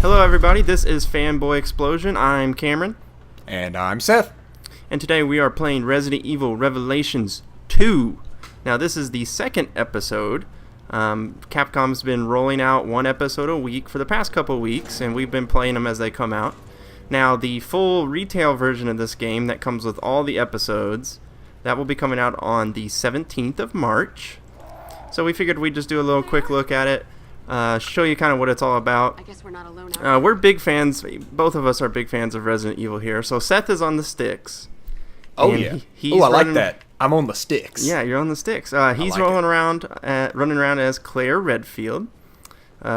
Hello everybody, this is Fanboy Explosion. I'm Cameron. And I'm Seth. And today we are playing Resident Evil Revelations 2. Now this is the second episode. Capcom's been rolling out one episode a week for the past couple weeks, and we've been playing them as they come out. Now the full retail version of this game that comes with all the episodes, that will be coming out on the 17th of March. So we figured we'd just do a little quick look at it. Show you kind of what it's all about. I guess we're not alone now. We're big fans. Both of us are big fans of Resident Evil here. So Seth is on the sticks. Oh yeah. He's I like that. I'm on the sticks. Yeah, you're on the sticks. He's like running around as Claire Redfield,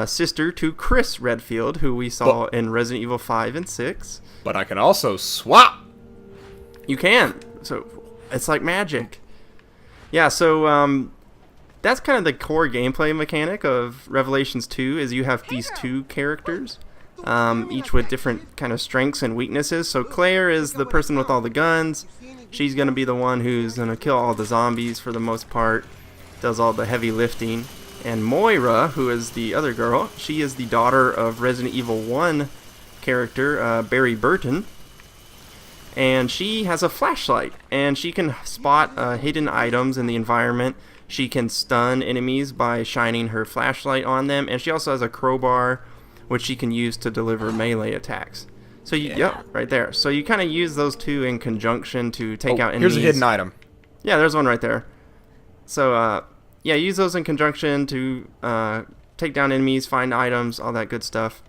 sister to Chris Redfield, who we saw in Resident Evil 5 and 6. But I can also swap. You can. So it's like magic. Yeah. So that's kind of the core gameplay mechanic of Revelations 2 is you have these two characters, each with different kind of strengths and weaknesses. So Claire is the person with all the guns. She's going to be the one who's going to kill all the zombies for the most part, does all the heavy lifting. And Moira, who is the other girl, she is the daughter of Resident Evil 1 character, Barry Burton. And she has a flashlight, and she can spot hidden items in the environment. She can stun enemies by shining her flashlight on them, and she also has a crowbar, which she can use to deliver melee attacks. So yep, right there. So you kind of use those two in conjunction to take out enemies. Here's a hidden item. Yeah, there's one right there. So yeah, use those in conjunction to take down enemies, find items, all that good stuff.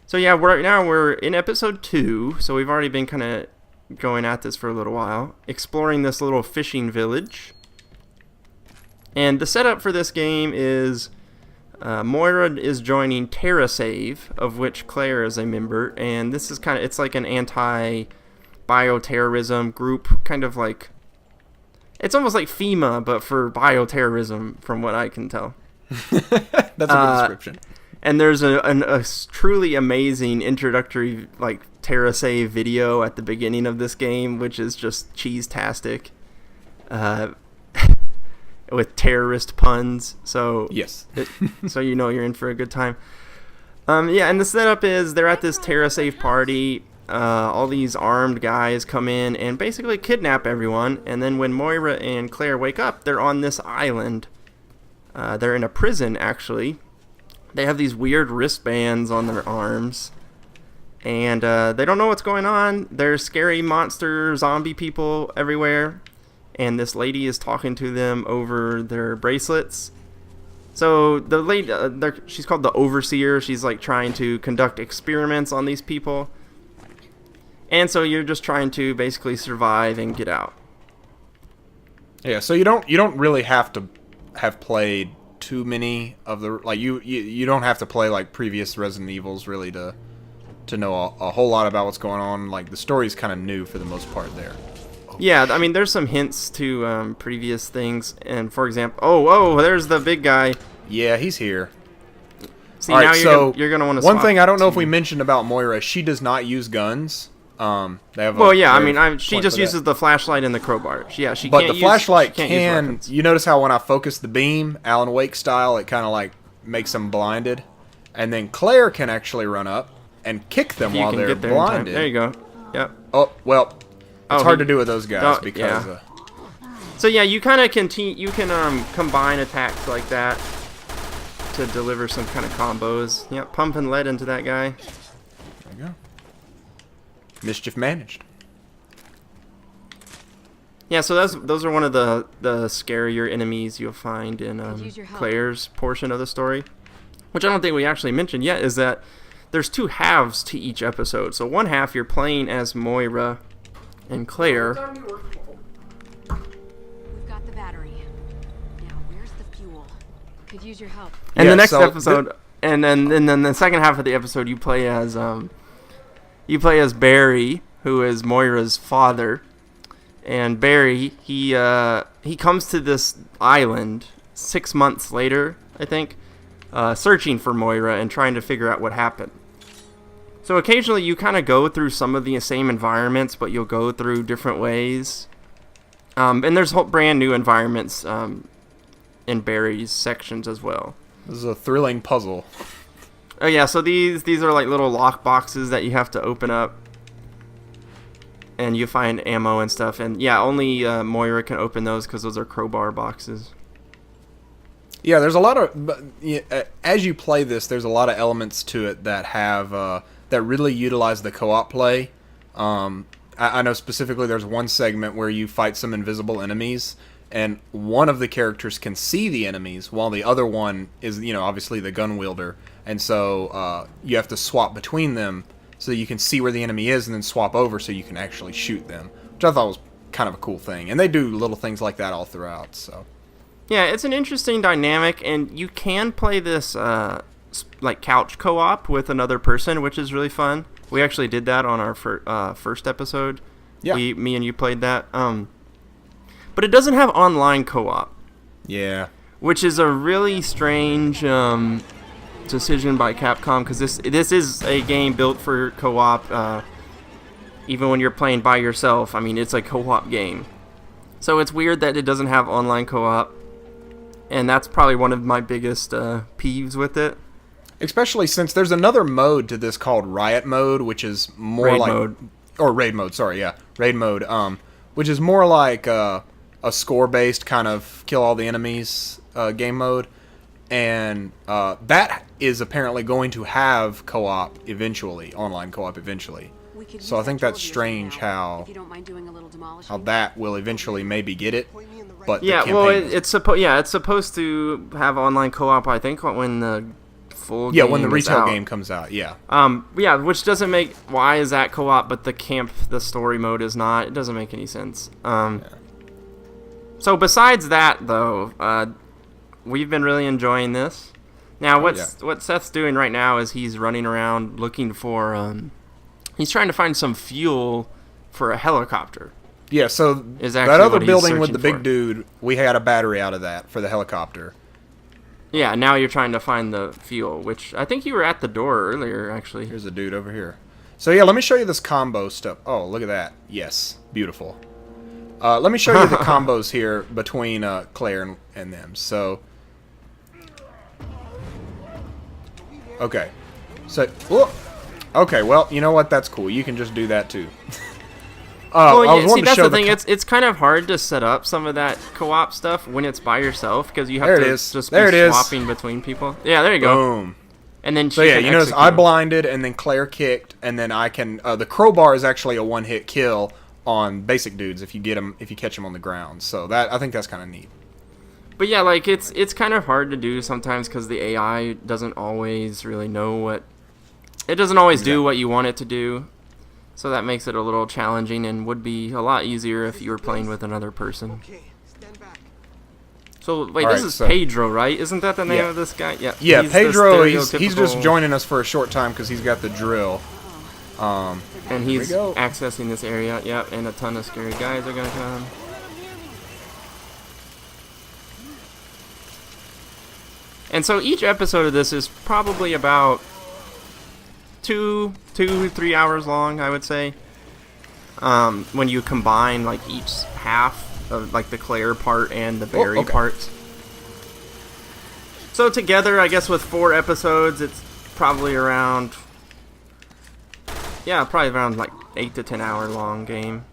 So yeah, right now we're in episode 2, so we've already been kind of going at this for a little while, exploring this little fishing village. And the setup for this game is Moira is joining TerraSave, of which Claire is a member, and this is kind of, it's like an anti-bioterrorism group, kind of like, it's almost like FEMA, but for bioterrorism, from what I can tell. That's a good description. And there's a truly amazing introductory, like, TerraSave video at the beginning of this game, which is just cheese-tastic. With terrorist puns, so yes, so you know you're in for a good time. Yeah, and the setup is they're at this TerraSave party. All these armed guys come in and basically kidnap everyone. And then when Moira and Claire wake up, they're on this island. They're in a prison, actually. They have these weird wristbands on their arms, and they don't know what's going on. There's scary monster zombie people everywhere. And this lady is talking to them over their bracelets. So the lady, she's called the Overseer. She's like trying to conduct experiments on these people. And so you're just trying to basically survive and get out. Yeah, so you don't really have to have played too many of the, like, you don't have to play like previous Resident Evils really to know a whole lot about what's going on. Like, the story's kind of new for the most part there. Yeah, I mean, there's some hints to previous things, and for example, oh, there's the big guy. Yeah, he's here. See, all right, now so you're gonna want to. One thing I don't know if we mentioned about Moira, she does not use guns. They have she just uses the flashlight and the crowbar. She but can't the flashlight can. You notice how when I focus the beam, Alan Wake style, it kind of like makes them blinded, and then Claire can actually run up and kick them while they're blinded. There you go. Yep. Oh well. It's hard to do with those guys because. Yeah. So yeah, you kind of you can combine attacks like that to deliver some kind of combos. Yeah, pumping lead into that guy. There you go. Mischief managed. Yeah, so those are one of the scarier enemies you'll find in Claire's portion of the story, which I don't think we actually mentioned yet. Is that there's two halves to each episode. So one half you're playing as Moira and Claire. We've got the battery. Now where's the fuel? Could use your help. And the next episode, and then the second half of the episode, you play as Barry, who is Moira's father. And Barry, he comes to this island 6 months later, I think, searching for Moira and trying to figure out what happened. So occasionally you kind of go through some of the same environments, but you'll go through different ways. And there's brand new environments in Barry's sections as well. This is a thrilling puzzle. Oh yeah, so these are like little lock boxes that you have to open up, and you find ammo and stuff. And yeah, only Moira can open those because those are crowbar boxes. Yeah, there's a lot of as you play this, there's a lot of elements to it that have that really utilize the co-op play. I know specifically there's one segment where you fight some invisible enemies, and one of the characters can see the enemies while the other one is, obviously the gun wielder. And so you have to swap between them so you can see where the enemy is and then swap over so you can actually shoot them, which I thought was kind of a cool thing. And they do little things like that all throughout. So Yeah, it's an interesting dynamic, and you can play this like couch co-op with another person, which is really fun. We actually did that on our first episode. Yeah. Me and you played that. But it doesn't have online co-op. Yeah. Which is a really strange decision by Capcom, because this is a game built for co-op. Even when you're playing by yourself, I mean, it's a co-op game. So it's weird that it doesn't have online co-op, and that's probably one of my biggest peeves with it. Especially since there's another mode to this called Riot Mode, which is more Raid like... mode. Or Raid Mode, sorry, yeah. Raid Mode, which is more like a score-based kind of kill all the enemies game mode. And that is apparently going to have co-op eventually, online co-op eventually. So I think that's strange how that will eventually maybe get it. But Yeah, the well, campaign it's supposed to have online co-op, I think, when the full yeah, game when the is retail out. game comes out, yeah. Yeah, which doesn't make... Why is that co-op, but the story mode is not? It doesn't make any sense. So besides that, though, we've been really enjoying this. Now, what Seth's doing right now is he's running around looking for... he's trying to find some fuel for a helicopter. Yeah, so Is that actually other what he's building with the searching big for. dude, we had a battery out of that for the helicopter. Yeah, now you're trying to find the fuel, which I think you were at the door earlier, actually. Here's a dude over here. So yeah, let me show you this combo stuff. Oh, look at that. Yes, beautiful. Let me show you the combos here between Claire and them. So, okay. So, whoa. Okay, well, you know what? That's cool. You can just do that too. Well, I was yeah, see, wanting to that's show the thing. It's kind of hard to set up some of that co-op stuff when it's by yourself, because you have There it to is. just There be it is. swapping between people. Yeah, there you go. Boom. And then So she yeah, can you notice I execute. blinded and then Claire kicked, and then I can. The crowbar is actually a one-hit kill on basic dudes if you catch them on the ground. So that I think that's kind of neat. But yeah, like it's kind of hard to do sometimes because the AI doesn't always really know what. It doesn't always do what you want it to do. So that makes it a little challenging, and would be a lot easier if you were playing with another person. Okay, stand back. So wait, All this right, is so- Pedro, right? Isn't that the name Yeah. of this guy? Yeah. Yeah, he's the Pedro, he's just stereotypical- joining us for a short time because he's got the drill. And Here we he's go. accessing this area. Yep, and a ton of scary guys are gonna come. And so each episode of this is probably about 3 hours long, I would say. When you combine like each half of like the Claire part and the Barry okay. parts. So together, I guess with 4 episodes, it's probably around like 8 to 10 hour long game.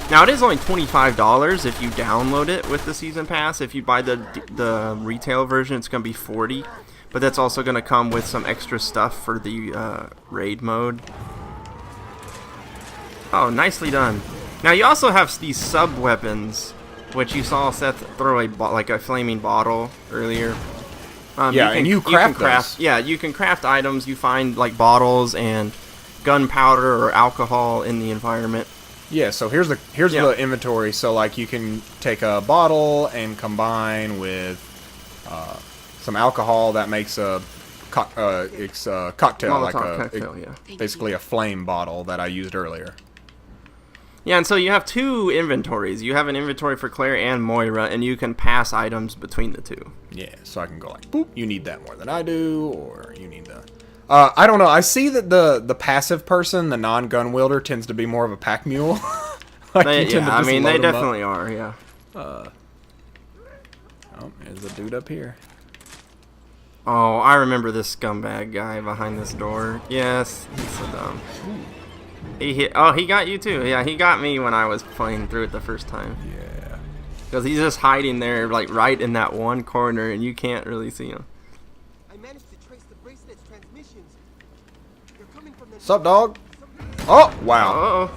Now it is only $25 if you download it with the season pass. If you buy the retail version, it's gonna be $40. But that's also going to come with some extra stuff for the raid mode. Oh, nicely done. Now you also have these sub-weapons, which you saw Seth throw like a flaming bottle earlier. Yeah, and you craft those. Yeah, you can craft items. You find like bottles and gunpowder or alcohol in the environment. Yeah, so here's the inventory. So like you can take a bottle and combine with some alcohol that makes a cocktail, Molotov like cocktail, yeah. basically a flame bottle that I used earlier. Yeah, and so you have 2 inventories. You have an inventory for Claire and Moira, and you can pass items between the 2. Yeah, so I can go like, boop, you need that more than I do, or you need the... I don't know, I see that the passive person, the non-gun wielder, tends to be more of a pack mule. Like, you tend to Yeah, I just mean, load they 'em up. definitely are, yeah. Oh, there's a dude up here. Oh, I remember this scumbag guy behind this door. Yes, he's so dumb. He hit. Oh, he got you too. Yeah, he got me when I was playing through it the first time. Yeah. Because he's just hiding there, like right in that one corner, and you can't really see him. I managed to trace the bracelet's transmissions. They're coming from the What's up, dog? Oh, wow. Uh-oh.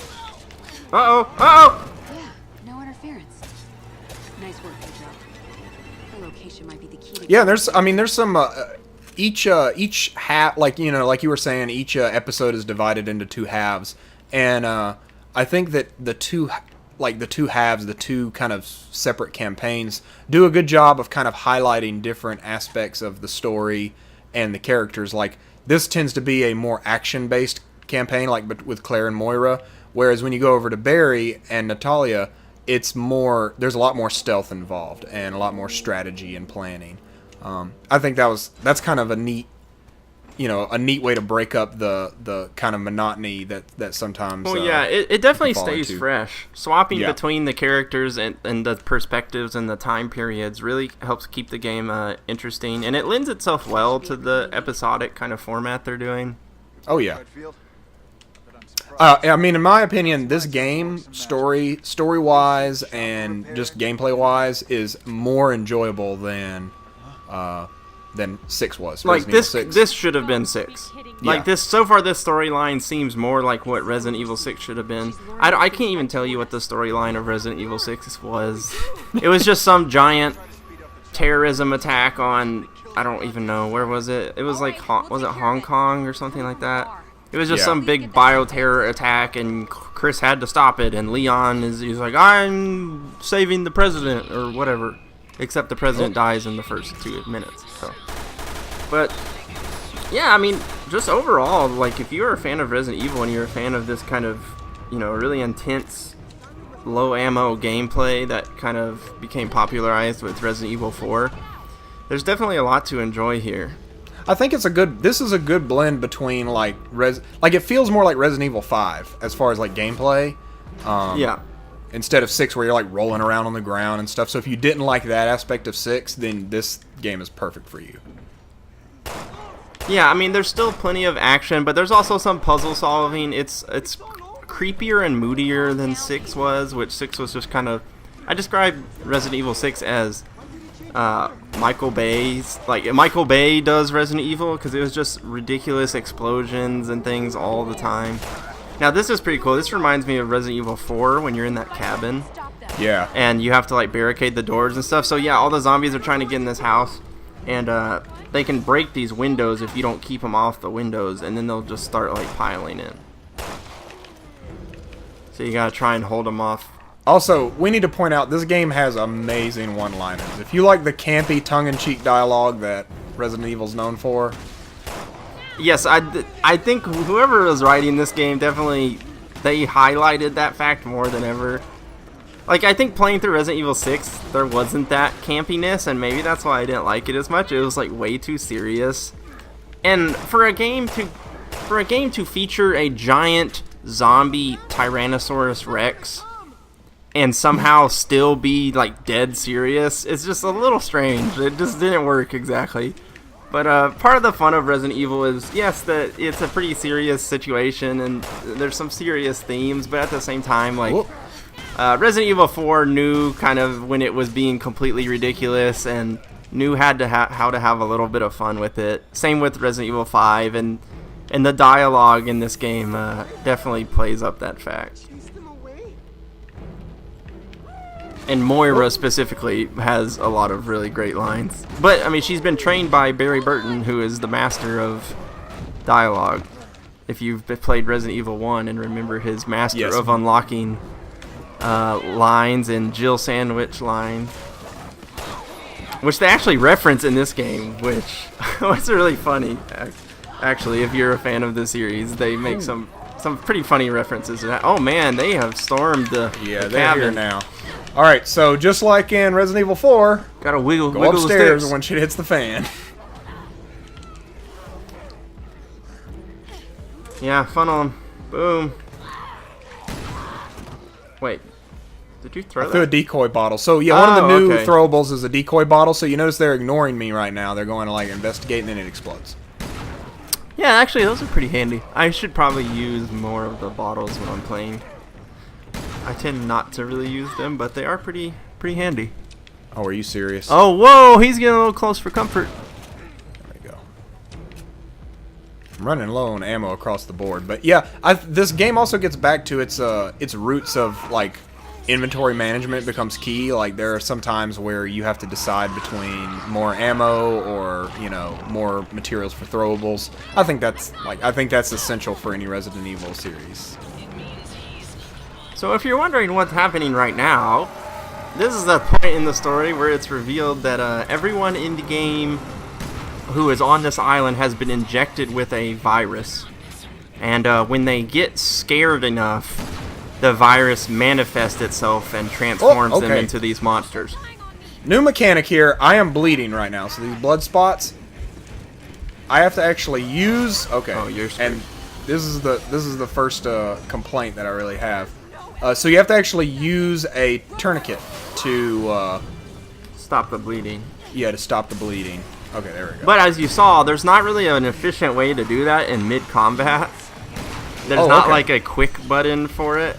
Uh-oh. Uh-oh. Yeah, no interference. Nice work, Pedro. The location might be the key to Yeah, there's some each half, like like you were saying, each episode is divided into two halves, and I think that the two halves, the two kind of separate campaigns, do a good job of kind of highlighting different aspects of the story and the characters. Like this tends to be a more action-based campaign, like with Claire and Moira, whereas when you go over to Barry and Natalia, it's more, there's a lot more stealth involved and a lot more strategy and planning. I think that's kind of a neat way to break up the kind of monotony that sometimes. Well, yeah, it definitely fall stays into. fresh. Swapping Yeah. between the characters and the perspectives and the time periods really helps keep the game interesting, and it lends itself well to the episodic kind of format they're doing. Oh yeah. I mean, in my opinion, this game, story-wise and just gameplay-wise, is more enjoyable than 6 was. Like Resident Evil 6. this should have been 6. Like Yeah. this, so far this storyline seems more like what Resident Evil 6 should have been. I can't even tell you what the storyline of Resident Evil 6 was. It was just some giant terrorism attack on, I don't even know, where was it? It was like, was it Hong Kong or something like that? It was just Yeah. some big bioterror attack, and Chris had to stop it, and Leon he's like, I'm saving the president, or whatever. Except the president dies in the first 2 minutes. So, but yeah, I mean, just overall, like if you're a fan of Resident Evil and you're a fan of this kind of, really intense, low ammo gameplay that kind of became popularized with Resident Evil 4, there's definitely a lot to enjoy here. I think this is a good blend between like it feels more like Resident Evil 5 as far as like gameplay. Yeah. Instead of 6 where you're like rolling around on the ground and stuff. So if you didn't like that aspect of 6, then this game is perfect for you. Yeah, I mean, there's still plenty of action, but there's also some puzzle solving. It's creepier and moodier than 6 was, which 6 was just kind of... I describe Resident Evil 6 as Michael Bay's... Like, Michael Bay does Resident Evil, because it was just ridiculous explosions and things all the time. Now, this is pretty cool. This reminds me of Resident Evil 4 when you're in that cabin. Yeah. And you have to, like, barricade the doors and stuff. So, yeah, all the zombies are trying to get in this house. And they can break these windows if you don't keep them off the windows. And then they'll just start, like, piling in. So you gotta try and hold them off. Also, we need to point out, this game has amazing one-liners. If you like the campy, tongue-in-cheek dialogue that Resident Evil's known for... Yes, I think whoever was writing this game definitely, they highlighted that fact more than ever. Like, I think playing through Resident Evil 6, there wasn't that campiness, and maybe that's why I didn't like it as much. It was, like, way too serious. And for a game to feature a giant zombie Tyrannosaurus Rex and somehow still be, like, dead serious, it's just a little strange. It just didn't work exactly. But part of the fun of Resident Evil is, yes, that it's a pretty serious situation and there's some serious themes, but at the same time, like, Resident Evil 4 knew kind of when it was being completely ridiculous and knew how to have a little bit of fun with it. Same with Resident Evil 5, and the dialogue in this game definitely plays up that fact. And Moira specifically has a lot of really great lines. But, I mean, she's been trained by Barry Burton, who is the master of dialogue. If you've played Resident Evil 1 and remember his master of unlocking lines and Jill Sandwich lines. Which they actually reference in this game, which was really funny. Actually, if you're a fan of the series, they make some pretty funny references to that. Oh man, they have stormed the they're cabin. here now. Alright, so just like in Resident Evil 4, Gotta wiggle go upstairs the sticks. when shit hits the fan. Yeah, funnel 'em. Boom. Wait. Did you throw I threw a that? decoy bottle. So yeah, one of the Oh, new okay. throwables is a decoy bottle. So you notice they're ignoring me right now. They're going to like investigate, and then it explodes. Yeah, actually, those are pretty handy. I should probably use more of the bottles when I'm playing. I tend not to really use them, but they are pretty handy. Oh, are you serious? Oh, whoa! He's getting a little close for comfort. There we go. I'm running low on ammo across the board, but yeah, this game also gets back to its roots of like inventory management becomes key. Like there are some times where you have to decide between more ammo or more materials for throwables. I think that's essential for any Resident Evil series. So if you're wondering what's happening right now, this is the point in the story where it's revealed that everyone in the game who is on this island has been injected with a virus. And when they get scared enough, the virus manifests itself and transforms them into these monsters. New mechanic here. I am bleeding right now, so these blood spots I have to actually use. Okay, Oh, you're screwed. and this is the first complaint that I really have. So you have to actually use a tourniquet to Stop the bleeding. to stop the bleeding. Okay, there we go. But as you saw, there's not really an efficient way to do that in mid-combat. There's Oh, not okay. like a quick button for it.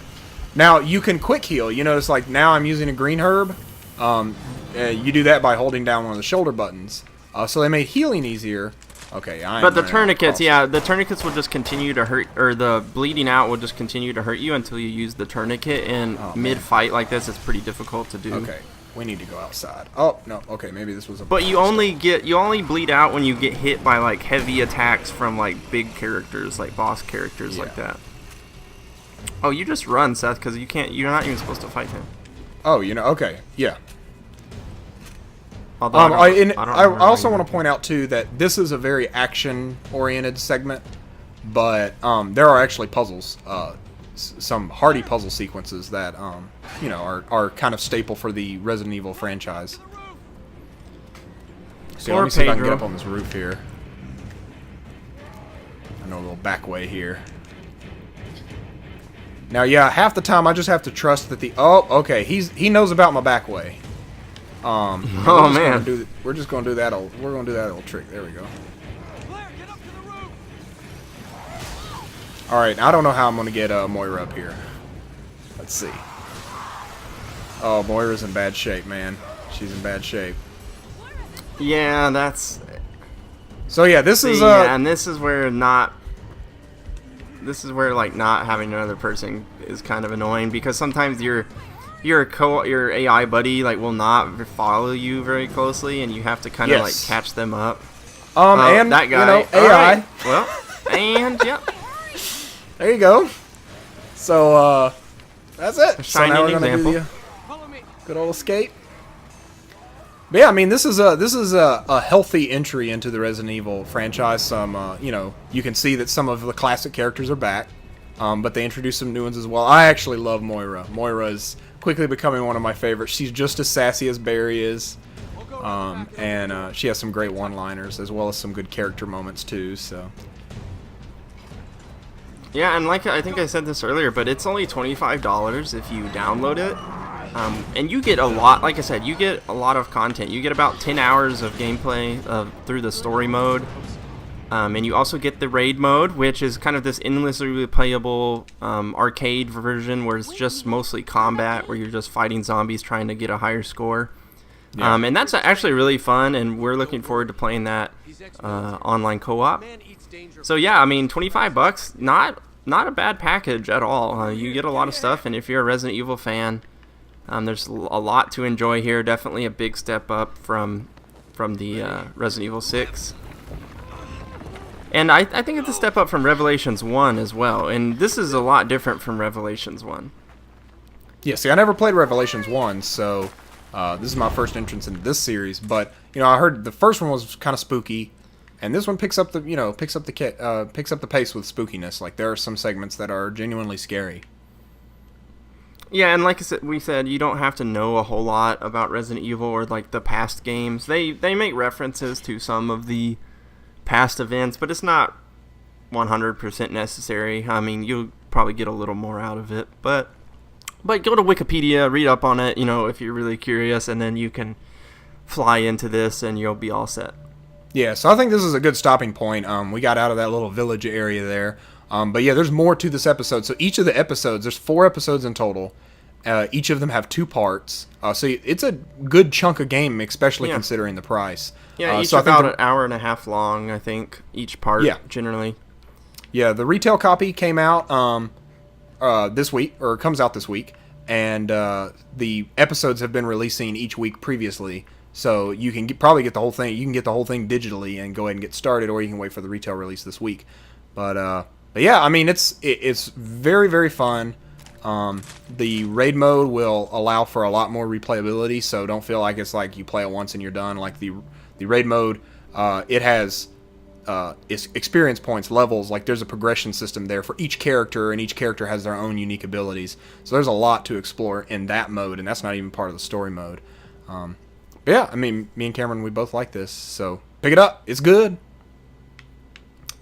Now you can quick heal. You notice like now I'm using a green herb. You do that by holding down one of the shoulder buttons. So they made healing easier. Okay, But the tourniquets, yeah, the tourniquets will just continue to hurt, or the bleeding out will just continue to hurt you until you use the tourniquet. And mid-fight like this, it's pretty difficult to do. Okay, we need to go outside. Oh no, okay, maybe this was a. But you only bleed out when you get hit by like heavy attacks from like big characters, like boss characters like that. Oh, you just run, Seth, because you can't. You're not even supposed to fight him. Oh, okay, yeah. Although I also want to point out too that this is a very action-oriented segment, but there are actually puzzles, some hardy puzzle sequences that are kind of staple for the Resident Evil franchise. So let me see if I can get up on this roof here. I know a little back way here. Now, yeah, half the time I just have to trust that okay, he knows about my back way. Oh man, we're just gonna do that. We're gonna do that little trick. There we go. All right, I don't know how I'm gonna get Moira up here. Let's see. Oh, Moira's in bad shape, man. She's in bad shape. yeah, that's. So yeah, this is yeah, and this is where like not having another person is kind of annoying, because sometimes your AI buddy like will not follow you very closely, and you have to kind of like catch them up. And that guy, AI. Right. Well, and yep. There you go. So that's it. A So now shining we're gonna do example. the good old escape. But yeah, I mean, this is a healthy entry into the Resident Evil franchise. Some you can see that some of the classic characters are back, but they introduced some new ones as well. I actually love Moira. Moira is quickly becoming one of my favorites. She's just as sassy as Barry is, and she has some great one-liners as well as some good character moments too. So Yeah, and like I think I said this earlier, but it's only $25 if you download it. And you get a lot, like I said, you get a lot of content. You get about 10 hours of gameplay through the story mode. And you also get the raid mode, which is kind of this endlessly replayable arcade version where it's just mostly combat, where you're just fighting zombies trying to get a higher score. Yeah. And that's actually really fun, and we're looking forward to playing that online co-op. So yeah, I mean, $25, not a bad package at all. You get a lot of stuff, and if you're a Resident Evil fan, there's a lot to enjoy here. Definitely a big step up from the Resident Evil 6. And I think it's a step up from Revelations 1 as well. And this is a lot different from Revelations 1. yeah, see, I never played Revelations 1, so this is my first entrance into this series. But I heard the first one was kind of spooky, and this one picks up the pace with spookiness. Like there are some segments that are genuinely scary. Yeah, and like I said, we said, you don't have to know a whole lot about Resident Evil or like the past games. They make references to some of the past events, but it's not 100% necessary. I mean, you'll probably get a little more out of it, but But go to Wikipedia, read up on it, if you're really curious, and then you can fly into this and you'll be all set. Yeah, so I think this is a good stopping point. We got out of that little village area there. But yeah, there's more to this episode. So each of the episodes, there's 4 episodes in total. Each of them have 2 parts. So it's a good chunk of game, especially considering the price. Yeah, each so about an hour and a half long, I think, each part, generally. Yeah, the retail copy came out this week, or comes out this week. And the episodes have been releasing each week previously. So you can probably get the whole thing. You can get the whole thing digitally and go ahead and get started, or you can wait for the retail release this week. But yeah, I mean, it's very, very fun. The raid mode will allow for a lot more replayability, so don't feel like it's like you play it once and you're done. Like the raid mode, it has experience points, levels. Like there's a progression system there for each character, and each character has their own unique abilities. So there's a lot to explore in that mode, and that's not even part of the story mode. But yeah, I mean, me and Cameron, we both like this, so pick it up. It's good.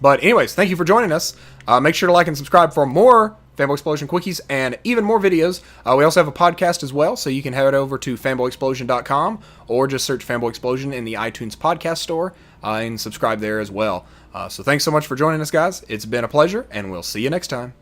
But anyways, thank you for joining us. Make sure to like and subscribe for more Fanboy Explosion Quickies and even more videos. We also have a podcast as well, so you can head over to fanboyexplosion.com or just search Fanboy Explosion in the iTunes podcast store and subscribe there as well. So thanks so much for joining us, guys. It's been a pleasure, and we'll see you next time.